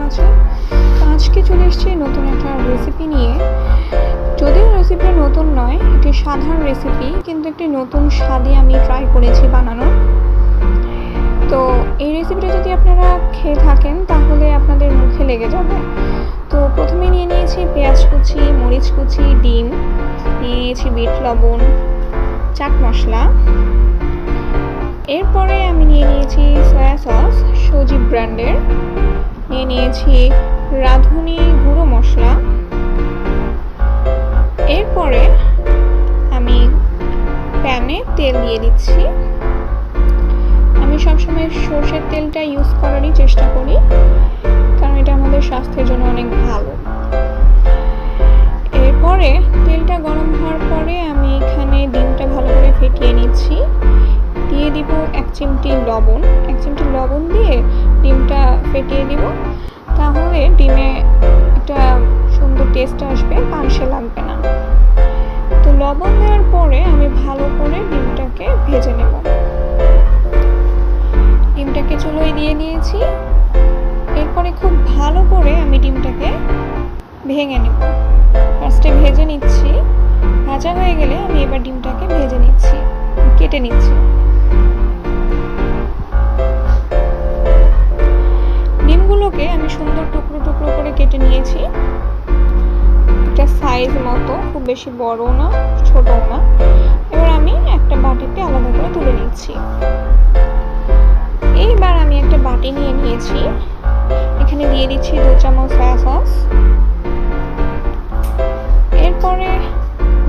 আছে? তো আজকে চলে এসেছি নতুন একটা রেসিপি নিয়ে। যদিও রেসিপিটা নতুন নয়, এটি সাধারণ রেসিপি, কিন্তু একটি নতুন স্বাদে আমি ট্রাই করেছি বানানোর। তো এই রেসিপিটা যদি আপনারা খেয়ে থাকেন তাহলে আপনাদের মুখে লেগে যাবে। তো প্রথমে নিয়ে নিয়েছি পেঁয়াজ কুচি, মরিচ কুচি, ডিম, নিয়ে নিয়েছি বিট লবণ, চাট মশলা। এরপরে আমি নিয়ে নিয়েছি সয়া সস সজীব ব্র্যান্ডের, নিয়ে নিয়েছি রাঁধুনি গুঁড়ো মশলা। এরপরে আমি প্যানে তেল দিয়ে দিচ্ছি। আমি সবসময় সর্ষের তেলটা ইউজ করারই চেষ্টা করি, কারণ এটা আমাদের স্বাস্থ্যের জন্য অনেক ভালো। এরপরে তেলটা গরম হওয়ার পরে আমি এখানে ডিমটা ভালো করে ফেটিয়ে নিচ্ছি। দিয়ে দিব 1 চিমটি লবণ। 1 চিমটি লবণ দিয়ে ডিমটা ফেটিয়ে দিব, তাহলে ডিমে একটা সুন্দর টেস্ট আসবে, পানসে লাগবে না। তো লবণ দেওয়ার পরে আমি ভালো করে ডিমটাকে ভেজে নেব। ডিমটাকে চুলোয় দিয়ে দিয়েছি। এরপরে খুব ভালো করে আমি ডিমটাকে ভেঙে নেব। ফার্স্টে ভেজে নিচ্ছি, ভাজা হয়ে গেলে আমি এবার ডিমটাকে ভেজে নিচ্ছি, কেটে নিচ্ছি। ডিমগুলোকে আমি সুন্দর টুকরো টুকরো করে কেটে নিয়েছি, একটা সাইজ মতো, খুব বেশি বড় না ছোটও না। এবার আমি একটা বাটিতে আলাদা করে তুলে নিচ্ছি। এইবার আমি একটা বাটি নিয়ে নিয়েছি, এখানে দিয়ে দিচ্ছি 2 চামচ সয়া সস। এরপরে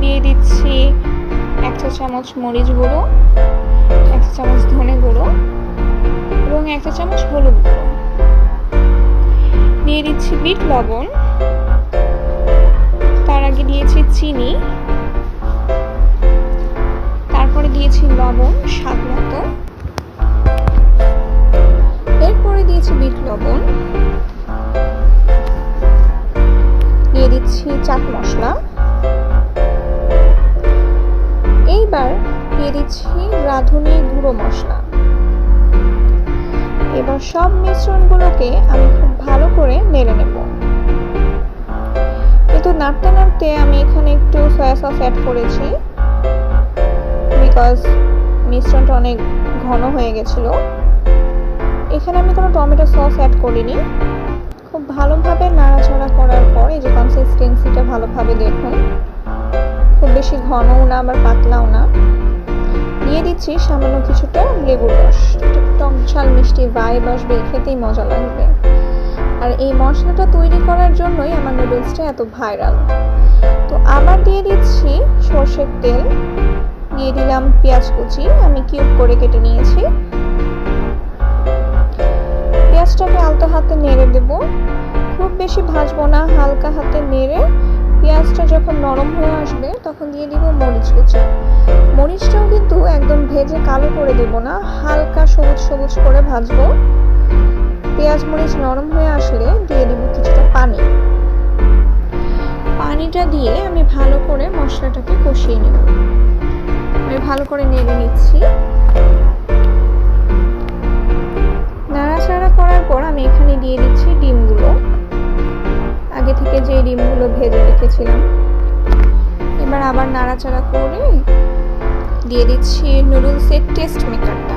দিয়ে দিচ্ছি 1 চা চামচ মরিচ গুঁড়ো, 1 চা চামচ ধনে গুঁড়ো এবং 1 চা চামচ হলুদ গুঁড়ো। দিয়ে দিচ্ছি বিট লবণ, তার আগে দিয়েছি চিনি, তারপরে দিয়েছি লবণ স্বাদ মতো। এরপরে দিয়েছি বিট লবণ, দিয়ে দিচ্ছি চাট মশলা। এইবার দিয়ে দিচ্ছি রাঁধুনি গুঁড়ো মশলা। এবার সব মিশ্রণগুলোকে আমি খুব ভালো করে নেড়ে নেব। কিন্তু নাড়তে নাড়তে আমি এখানে একটু সয়া সস অ্যাড করেছি, বিকজ মিশ্রণটা অনেক ঘন হয়ে গেছিল। এখানে আমি কোনো টমেটো সস অ্যাড করিনি। খুব ভালোভাবে নাড়াচাড়া করার পর এই যে কনসিস্টেন্সিটা ভালোভাবে দেখুন, খুব বেশি ঘনও না আবার পাতলাও না। দিয়ে দিচ্ছি সামান্য কিছুটা লেবুর রস, টক ঝাল মিষ্টি ভাইব আসবে, খেতেই মজা লাগবে। আর এই মশলাটা তৈরি করার জন্যই আমার নুডলসটা এত ভাইরাল। তো আবার দিয়ে দিচ্ছি সর্ষের তেল, দিয়ে দিলাম পেঁয়াজ কুচি, আমি কিউব করে কেটে নিয়েছি। পেঁয়াজটাকে আলতো হাতে নেড়ে দেব, খুব বেশি ভাজবো না, হালকা হাতে নেড়ে পেঁয়াজটা যখন নরম হয়ে আসবে তখন দিয়ে দিব মরিচ কুচি। মরিচটাও কিন্তু একদম ভেজে কালো করে দেব না, হালকা সবুজ সবুজ করে ভাজবো। পেঁয়াজ মরিচ নরম হয়ে আসলে দিয়ে দিব কিছুটা পানি। পানিটা দিয়ে আমি ভালো করে মশলাটাকে কষিয়ে নেব। আমি ভালো করে নেড়ে নিচ্ছি। নাড়াচাড়া করার পর আমি এখানে দিয়ে দিচ্ছি ডিমগুলো, আগে থেকে যে ডিমগুলো ভেজে রেখেছিলাম। এবার আবার নাড়াচাড়া করে দিয়ে দিচ্ছি নুডলসের টেস্ট মেকারটা।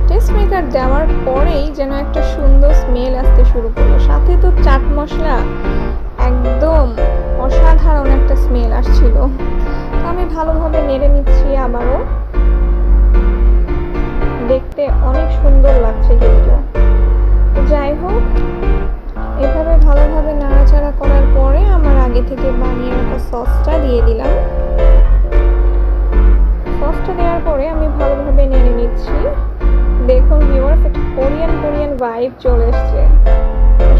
টেস্ট মেকার দেওয়ার পরেই যেন একটা সুন্দর স্মেল আসতে শুরু করলো, সাথে তো চাট মশলা, একদম অসাধারণ একটা স্মেল আসছিল। তো আমি ভালোভাবে নেড়ে নিচ্ছি আবারও, দেখতে অনেক সুন্দর লাগছে কিন্তু। যাই হোক, এভাবে ভালোভাবে নাড়াচাড়া করার পরে আমার আগে থেকে বানিয়ে রাখা সসটা দিয়ে দিলাম। সসটা দেওয়ার পরে আমি ভালোভাবে নেড়ে নিচ্ছি। দেখুন ভিউয়ার্স, একটা কোরিয়ান ভাইব চলে এসছে,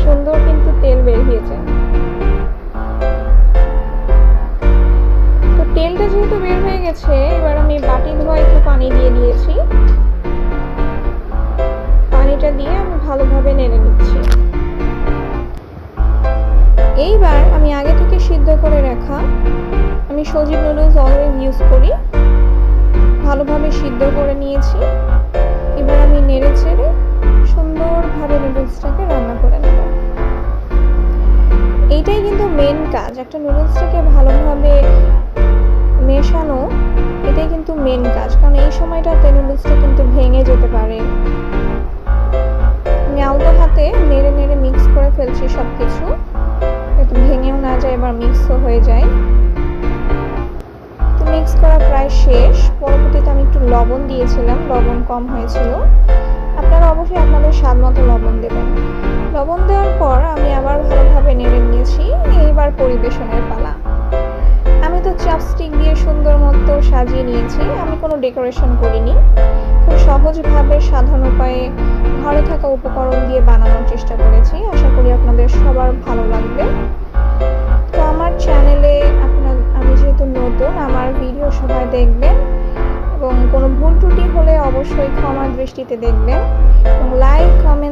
সুন্দর কিন্তু তেল বের হয়েছে। তো তেলটা যেহেতু বের হয়ে গেছে, এবার আমি বাটি ধোয়া একটু পানি দিয়ে দিয়েছি। পানিটা দিয়ে আমি ভালোভাবে নেড়ে নিচ্ছি। এইবার আমি আগে থেকে সিদ্ধ করে রাখা, আমি সজীব নুডলস অলওয়েজ ইউজ করি, ভালোভাবে সিদ্ধ করে নিয়েছি। এবার আমি নেড়ে চেড়ে সুন্দর সুন্দরভাবে নুডলসটাকে রান্না করে নেব। এইটাই কিন্তু মেন কাজ, একটা নুডলসটাকে ভালোভাবে মেশানো, এটাই কিন্তু মেন কাজ, কারণ এই সময়টাতে নুডলসটা কিন্তু ভেঙে যেতে পারে। আমি আলতো হাতে নেড়ে নেড়ে মিক্স করে ফেলছি সব কিছু, যাতে ভেঙেও না যায়, এবার মিক্সও হয়ে যায়। তো মিক্স করা প্রায় শেষ। পরবর্তীতে আমি একটু লবণ দিয়েছিলাম, লবণ কম হয়েছিল। আপনারা অবশ্যই আপনাদের স্বাদ মতো লবণ দেবেন। লবণ দেওয়ার পর আমি আবার ভালোভাবে নেড়ে নিয়েছি। এইবার পরিবেশনের পালা। আমি তো চপস্টিক দিয়ে সুন্দর মতো সাজিয়ে নিয়েছি, আমি কোনো ডেকোরেশন করিনি। খুব সহজভাবে সাধারণ উপায়ে ঘরে থাকা উপকরণ দিয়ে বানানোর চেষ্টা করেছি। আশা করি আপনাদের সবার ভালো লাগবে। তো আমার চ্যানেলে আমি যেহেতু নতুন, আমার ভিডিও সবাই দেখবেন এবং কোনো ভুল ত্রুটি হলে অবশ্যই ক্ষমার দৃষ্টিতে দেখবেন এবং লাইক, কমেন্ট